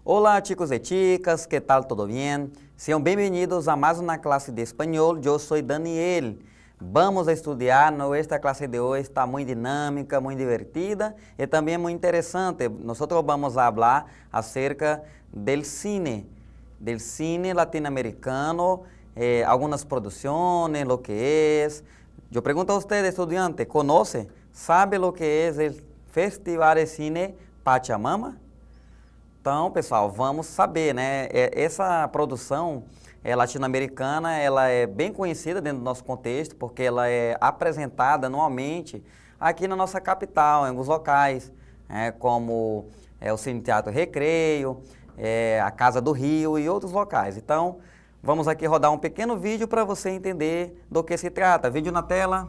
Hola chicos y chicas, ¿qué tal? ¿Todo bien? Sean bienvenidos a más una clase de español. Yo soy Daniel. Vamos a estudiar. Nuestra clase de hoy está muy dinámica, muy divertida y también muy interesante. Nosotros vamos a hablar acerca del cine latinoamericano, algunas producciones, lo que es. Yo pregunto a usted, estudiante, ¿conoce? ¿Sabe lo que es el Festival de Cine Pachamama? Então, pessoal, vamos saber, né? Essa produção latino-americana, ela é bem conhecida dentro do nosso contexto, porque ela é apresentada anualmente aqui na nossa capital, em alguns locais, como o Cine Teatro Recreio, a Casa do Rio e outros locais. Então, vamos aqui rodar um pequeno vídeo para você entender do que se trata. Vídeo na tela.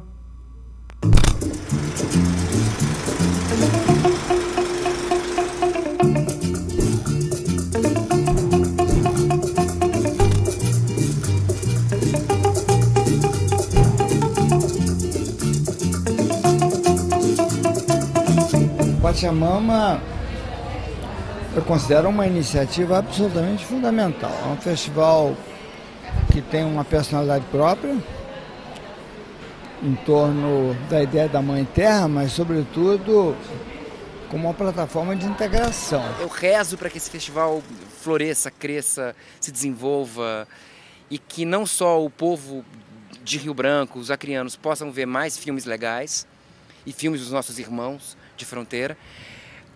Pachamama eu considero uma iniciativa absolutamente fundamental. É um festival que tem uma personalidade própria em torno da ideia da Mãe Terra, mas sobretudo como uma plataforma de integração. Eu rezo para que esse festival floresça, cresça, se desenvolva e que não só o povo de Rio Branco, os acrianos, possam ver mais filmes legais e filmes dos nossos irmãos de fronteira,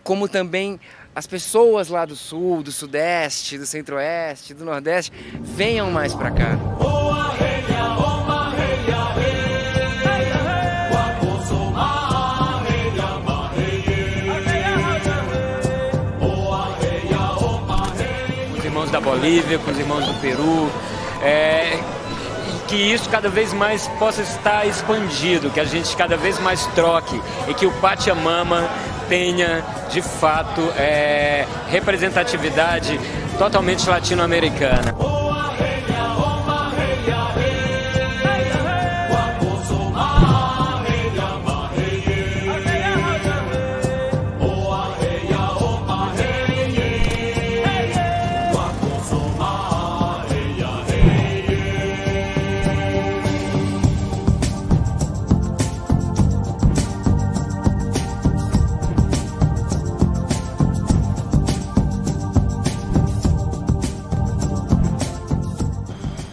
como também as pessoas lá do sul, do sudeste, do centro-oeste, do nordeste, venham mais para cá. Com os irmãos da Bolívia, com os irmãos do Peru, que isso cada vez mais possa estar expandido, que a gente cada vez mais troque e que o Pachamama tenha, de fato, representatividade totalmente latino-americana.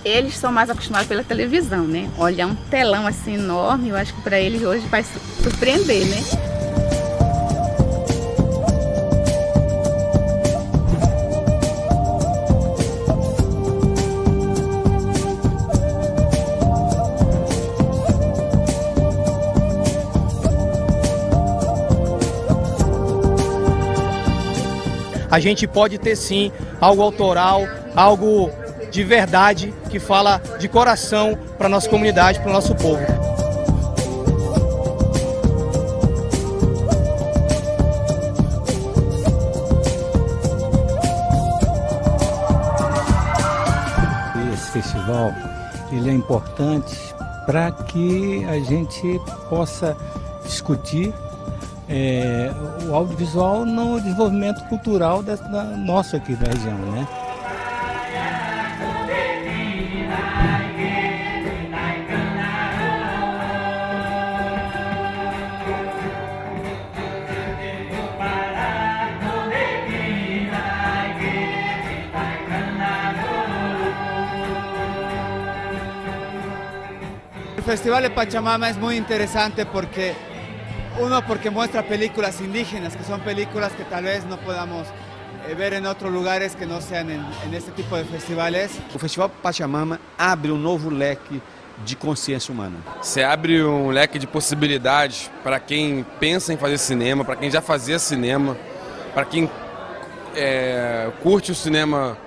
Eles são mais acostumados pela televisão, né? Olhar um telão assim enorme, eu acho que para eles hoje vai surpreender, né? A gente pode ter sim algo autoral, algo de verdade, que fala de coração para a nossa comunidade, para o nosso povo. Esse festival ele é importante para que a gente possa discutir o audiovisual no desenvolvimento cultural da nossa aqui da região, né? El Festival de Pachamama es muy interesante porque muestra películas indígenas, que son películas que tal vez no podamos ver en otros lugares que no sean en este tipo de festivales. O Festival Pachamama abre novo leque de consciência humana. Você abre um leque de possibilidades para quem pensa em fazer cinema, para quem já fazia cinema, para quem curte o cinema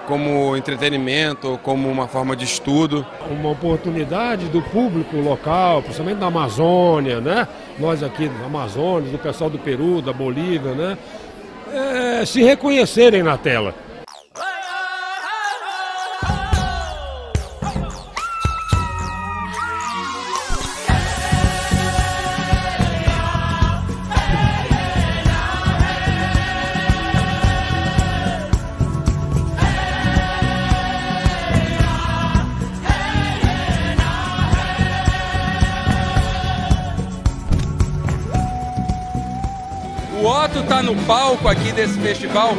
como entretenimento, como uma forma de estudo. Uma oportunidade do público local, principalmente da Amazônia, né? Nós aqui do Amazonas, do pessoal do Peru, da Bolívia, né? Se reconhecerem na tela. o Otto está no palco aqui desse festival,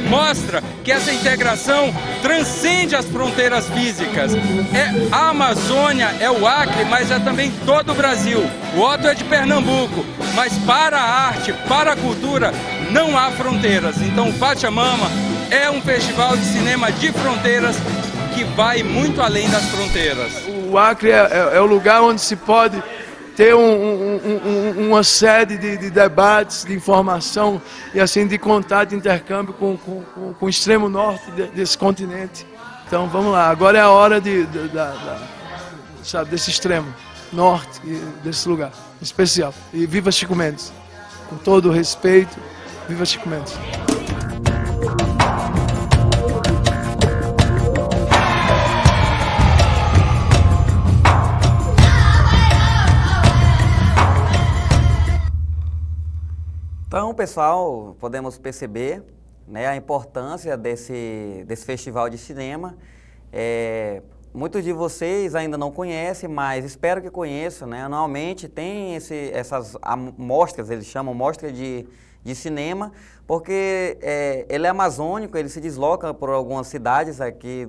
mostra que essa integração transcende as fronteiras físicas. É a Amazônia, é o Acre, mas é também todo o Brasil. O Otto é de Pernambuco, mas para a arte, para a cultura, não há fronteiras. Então o Pachamama é um festival de cinema de fronteiras que vai muito além das fronteiras. O Acre é o lugar onde se pode ter uma série de debates, de informação e assim de contato, de intercâmbio com o extremo norte desse continente. Então vamos lá, agora é a hora sabe, desse extremo norte, desse lugar especial. E viva Chico Mendes, com todo o respeito, viva Chico Mendes. Então, pessoal, podemos perceber, né, a importância desse festival de cinema. Muitos de vocês ainda não conhecem, mas espero que conheçam, né? Anualmente tem essas mostras, eles chamam mostra de cinema, porque ele é amazônico, ele se desloca por algumas cidades aqui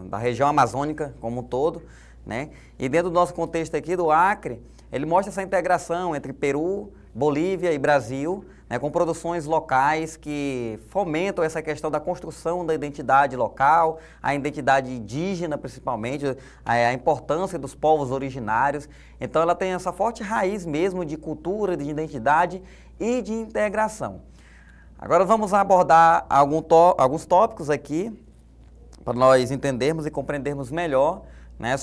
da região amazônica como um todo, né? E dentro do nosso contexto aqui do Acre, ele mostra essa integração entre Peru, Bolívia e Brasil, né, com produções locais que fomentam essa questão da construção da identidade local, a identidade indígena principalmente, a importância dos povos originários. Então ela tem essa forte raiz mesmo de cultura, de identidade e de integração. Agora vamos abordar alguns tópicos aqui para nós entendermos e compreendermos melhor, né,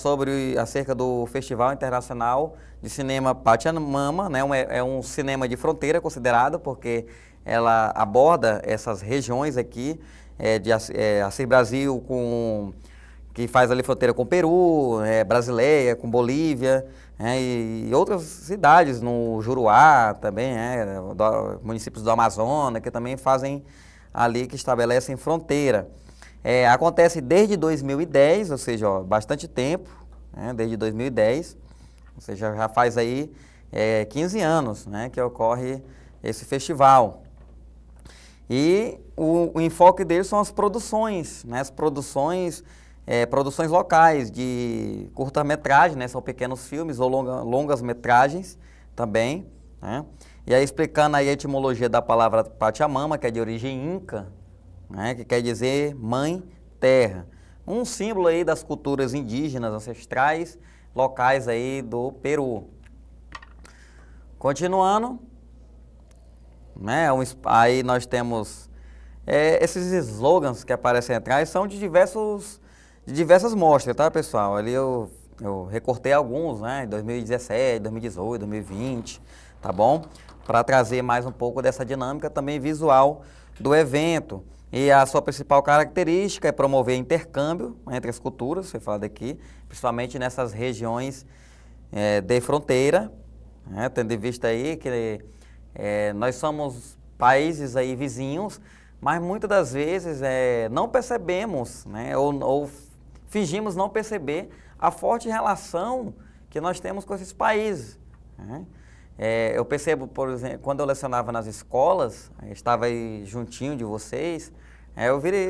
acerca do Festival Internacional de Cinema Pachamama, né, é um cinema de fronteira considerado, porque ela aborda essas regiões aqui, Acre Brasil, que faz ali fronteira com Peru, Brasileia, com Bolívia, e outras cidades, no Juruá também, municípios do Amazonas, que também fazem ali, que estabelecem fronteira. Acontece desde 2010, ou seja, bastante tempo, né, desde 2010, ou seja, já faz aí 15 anos, né, que ocorre esse festival. E o enfoque dele são as produções, né, produções locais de curta-metragem, né, são pequenos filmes ou longas metragens também, né, e aí explicando aí a etimologia da palavra Pachamama, que é de origem inca, né, que quer dizer mãe terra, um símbolo aí das culturas indígenas ancestrais locais aí do Peru. Continuando, né, aí nós temos esses slogans que aparecem atrás, são de diversas mostras, tá, pessoal? Ali eu recortei alguns, né, 2017, 2018, 2020, tá bom? Para trazer mais um pouco dessa dinâmica também visual do evento. E a sua principal característica é promover intercâmbio entre as culturas, você fala daqui, principalmente nessas regiões de fronteira, né, tendo em vista aí que nós somos países aí vizinhos, mas muitas das vezes não percebemos, né, ou fingimos não perceber a forte relação que nós temos com esses países, né? Eu percebo, por exemplo, quando eu lecionava nas escolas, estava aí juntinho de vocês,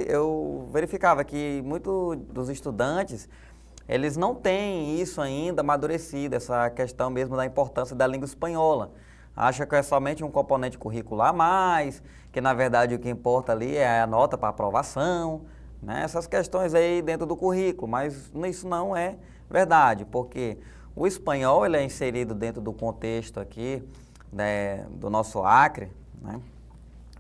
eu verificava que muitos dos estudantes, eles não têm isso ainda amadurecido, essa questão mesmo da importância da língua espanhola. Acha que é somente um componente curricular a mais, que na verdade o que importa ali é a nota para aprovação, né? Essas questões aí dentro do currículo, mas isso não é verdade, porque o espanhol ele é inserido dentro do contexto aqui, né, do nosso Acre, né,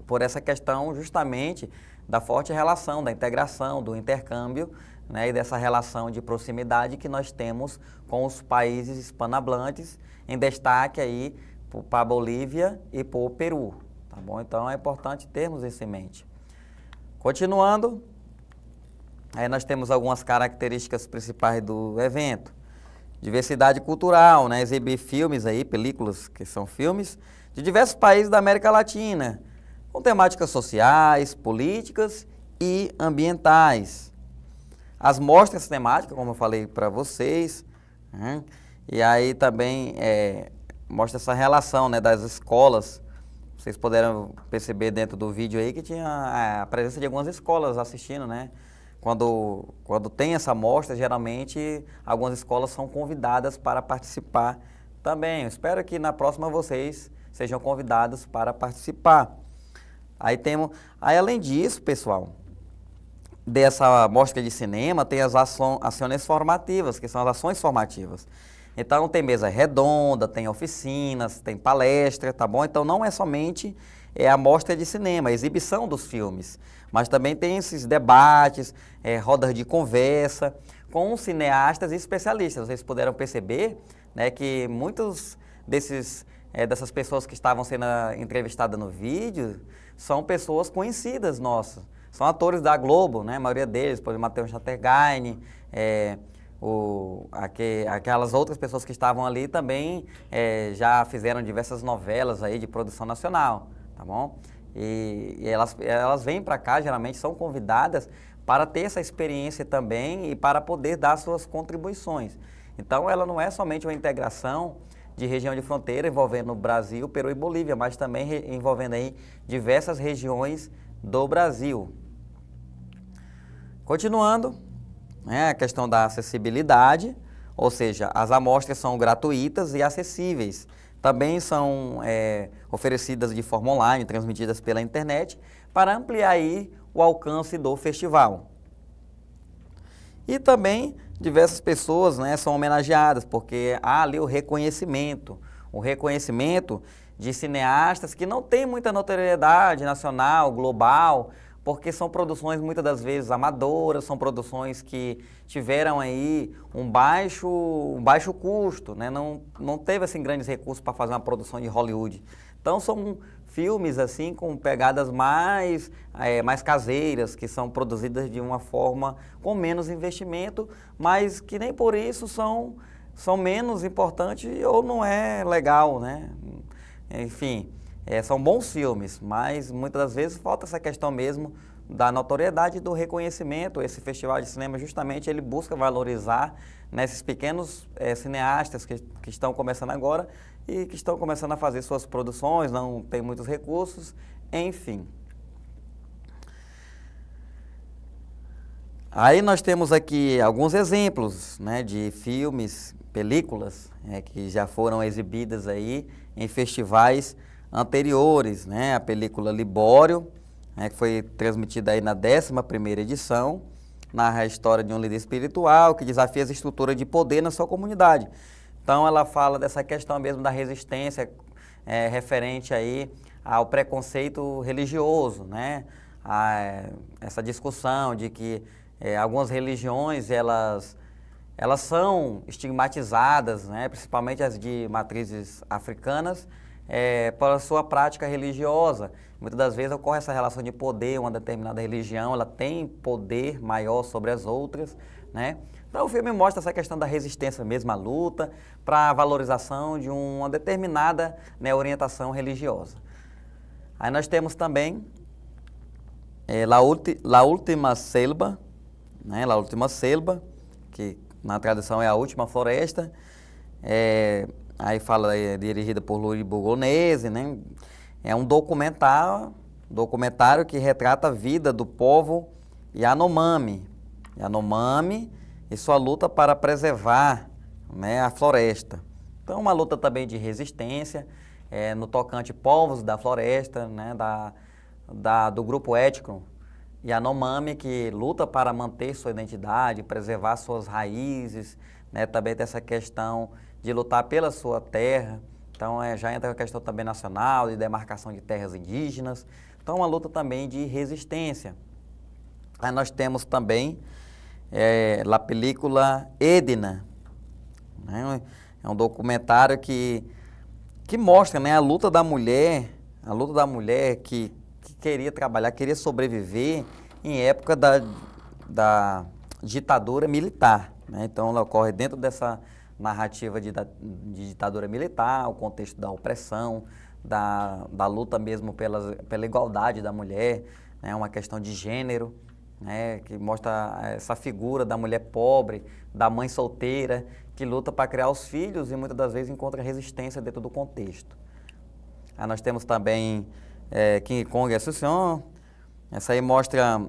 por essa questão justamente da forte relação, da integração, do intercâmbio, né, e dessa relação de proximidade que nós temos com os países hispanohablantes, em destaque aí para a Bolívia e para o Peru, tá bom? Então é importante termos isso em mente. Continuando, aí nós temos algumas características principais do evento. Diversidade cultural, né? Exibir filmes aí, películas que são filmes, de diversos países da América Latina, com temáticas sociais, políticas e ambientais. As mostras temáticas, como eu falei para vocês, né? E aí também mostra essa relação, né, das escolas vocês puderam perceber dentro do vídeo aí que tinha a presença de algumas escolas assistindo, né? Quando tem essa mostra, geralmente algumas escolas são convidadas para participar também. Eu espero que na próxima vocês sejam convidados para participar. Aí além disso, pessoal, dessa mostra de cinema, tem as ações formativas, que são as ações formativas. Então tem mesa redonda, tem oficinas, tem palestra, tá bom? Então não é somente a mostra de cinema, a exibição dos filmes, mas também tem esses debates, rodas de conversa com cineastas e especialistas. Vocês puderam perceber, né, que muitos dessas pessoas que estavam sendo entrevistadas no vídeo são pessoas conhecidas nossas. São atores da Globo, né? A maioria deles, por exemplo, Matheus Chattergain, aquelas outras pessoas que estavam ali também já fizeram diversas novelas aí de produção nacional, tá bom? E elas vêm para cá, geralmente são convidadas para ter essa experiência também e para poder dar suas contribuições. Então ela não é somente uma integração de região de fronteira envolvendo Brasil, Peru e Bolívia, mas também envolvendo aí diversas regiões do Brasil. Continuando, né, a questão da acessibilidade, ou seja, as amostras são gratuitas e acessíveis. Também são oferecidas de forma online, transmitidas pela internet, para ampliar aí o alcance do festival. E também diversas pessoas, né, são homenageadas, porque há ali o reconhecimento de cineastas que não têm muita notoriedade nacional, global, porque são produções muitas das vezes amadoras, são produções que tiveram aí um baixo custo, né? Não teve assim grandes recursos para fazer uma produção de Hollywood. Então são filmes assim com pegadas mais caseiras, que são produzidas de uma forma com menos investimento, mas que nem por isso são menos importantes ou não é legal, né? Enfim, são bons filmes, mas muitas das vezes falta essa questão mesmo da notoriedade e do reconhecimento. Esse festival de cinema justamente ele busca valorizar, né, esses pequenos cineastas que estão começando agora e que estão começando a fazer suas produções, não tem muitos recursos, enfim. Aí nós temos aqui alguns exemplos, né, de filmes, películas que já foram exibidas aí em festivais anteriores, né? A película Libório, né, que foi transmitida aí na 11ª edição, narra a história de um líder espiritual que desafia as estruturas de poder na sua comunidade. Então ela fala dessa questão mesmo da resistência referente aí ao preconceito religioso, né? Essa discussão de que algumas religiões elas são estigmatizadas, né? Principalmente as de matrizes africanas, pela sua prática religiosa. Muitas das vezes ocorre essa relação de poder, uma determinada religião, ela tem poder maior sobre as outras, né? Então o filme mostra essa questão da resistência mesmo à luta para a valorização de uma determinada, né, orientação religiosa. Aí nós temos também La Última Selva, né? La Última Selva, que na tradução é A Última Floresta, aí fala, dirigida por Louis Bourgonese, né? É um documentário que retrata a vida do povo Yanomami e sua luta para preservar, né, a floresta. Então, uma luta também de resistência, no tocante povos da floresta, né, do grupo étnico Yanomami, que luta para manter sua identidade, preservar suas raízes, né, também tem essa questão de lutar pela sua terra. Então, já entra a questão também nacional, de demarcação de terras indígenas. Então, uma luta também de resistência. Aí nós temos também a película Edna, né? É um documentário que mostra, né, a luta da mulher que queria trabalhar, queria sobreviver em época da ditadura militar, né? Então, ela ocorre dentro dessa narrativa de ditadura militar, o contexto da opressão, da luta mesmo pela igualdade da mulher, né, uma questão de gênero, né, que mostra essa figura da mulher pobre, da mãe solteira, que luta para criar os filhos e muitas das vezes encontra resistência dentro do contexto. Aí nós temos também King Kong Ascension. Essa aí mostra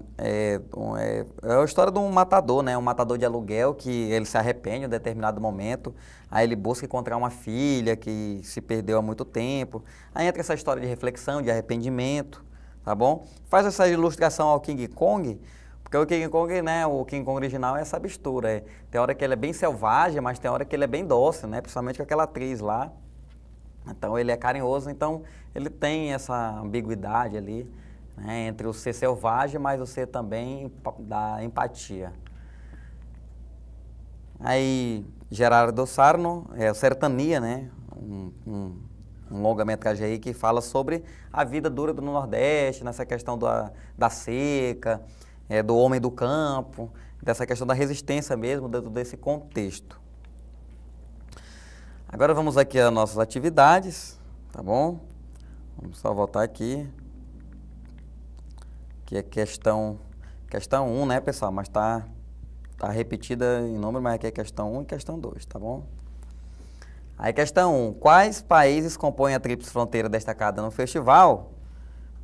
a história de um matador, né? Um matador de aluguel que ele se arrepende em um determinado momento. Aí ele busca encontrar uma filha que se perdeu há muito tempo. Aí entra essa história de reflexão, de arrependimento, tá bom? Faz essa ilustração ao King Kong, porque o King Kong, né? O King Kong original é essa mistura. Tem hora que ele é bem selvagem, mas tem hora que ele é bem dócil, né? Principalmente com aquela atriz lá. Então ele é carinhoso, então ele tem essa ambiguidade ali, né, entre o ser selvagem, mas o ser também da empatia. Aí Gerardo Sarno, o Sertania, né, um longa-metragem aí que fala sobre a vida dura do Nordeste, nessa questão da seca, do homem do campo, dessa questão da resistência mesmo, dentro desse contexto. Agora vamos aqui às nossas atividades, tá bom? Vamos só voltar aqui. Que é questão 1, né, pessoal? Mas tá repetida em número, mas aqui é questão 1 e questão 2, tá bom? Aí questão 1. Quais países compõem a tríplice fronteira destacada no festival?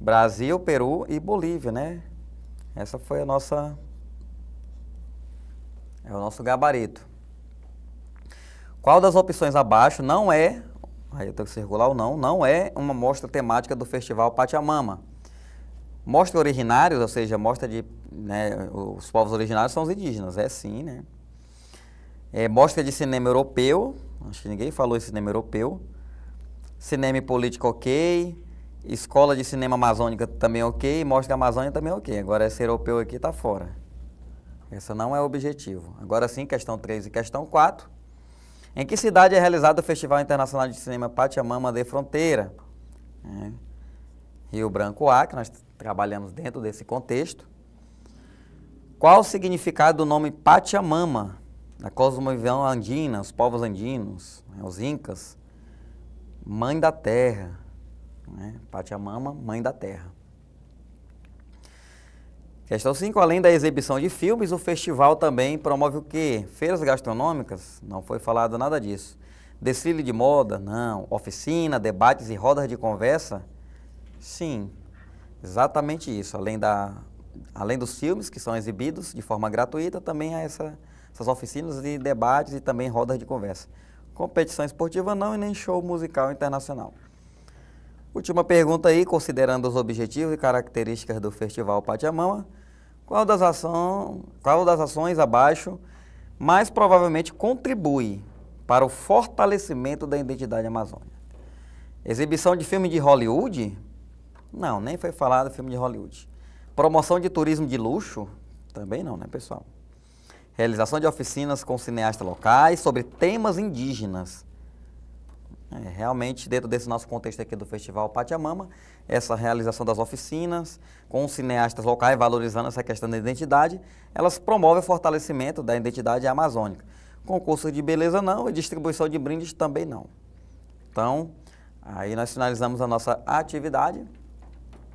Brasil, Peru e Bolívia, né? Essa foi o nosso gabarito. Qual das opções abaixo não é, aí eu tenho que circular o não é uma mostra temática do Festival Pachamama? Mostra originários, ou seja, mostra de, né, os povos originários são os indígenas, sim, né? Mostra de cinema europeu, acho que ninguém falou em cinema europeu. Cinema e política, ok. Escola de cinema amazônica também ok. Mostra Amazônia também ok. Agora esse europeu aqui está fora. Essa não é o objetivo. Agora sim, questão 3 e questão 4. Em que cidade é realizado o Festival Internacional de Cinema Pachamama de Fronteira? Rio Branco, Acre, nós trabalhamos dentro desse contexto. Qual o significado do nome Pachamama? Da cosmovisão andina, os povos andinos, os incas, mãe da terra. Pachamama, mãe da terra. Questão 5. Além da exibição de filmes, o festival também promove o quê? Feiras gastronômicas? Não foi falado nada disso. Desfile de moda? Não. Oficina, debates e rodas de conversa? Sim, exatamente isso. Além dos filmes que são exibidos de forma gratuita, também há essas oficinas de debates e também rodas de conversa. Competição esportiva não e nem show musical internacional. Última pergunta aí, considerando os objetivos e características do Festival Pachamama, qual das ações abaixo mais provavelmente contribui para o fortalecimento da identidade amazônica? Exibição de filme de Hollywood? Não, nem foi falado filme de Hollywood. Promoção de turismo de luxo? Também não, né, pessoal? Realização de oficinas com cineastas locais sobre temas indígenas. Realmente, dentro desse nosso contexto aqui do Festival Pachamama, essa realização das oficinas com cineastas locais, valorizando essa questão da identidade, elas promovem o fortalecimento da identidade amazônica. Concurso de beleza não e distribuição de brindes também não. Então, aí nós finalizamos a nossa atividade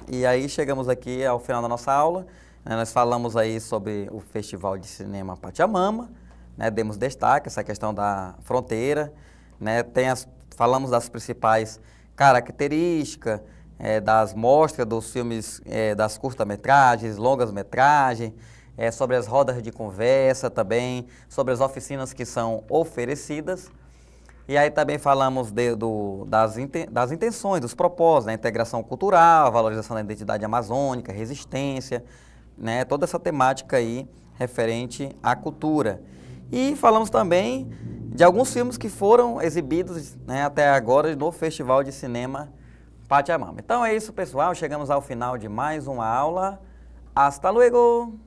e aí chegamos aqui ao final da nossa aula. Nós falamos aí sobre o Festival de Cinema Pachamama, demos destaque, essa questão da fronteira, falamos das principais características, das mostras dos filmes, das curta-metragens, longas-metragens, sobre as rodas de conversa também, sobre as oficinas que são oferecidas. E aí também falamos das intenções, dos propósitos, integração cultural, valorização da identidade amazônica, resistência, toda essa temática aí referente à cultura. E falamos também de alguns filmes que foram exibidos até agora no Festival de Cinema Pachamama. Então é isso, pessoal. Chegamos ao final de mais uma aula. Hasta luego!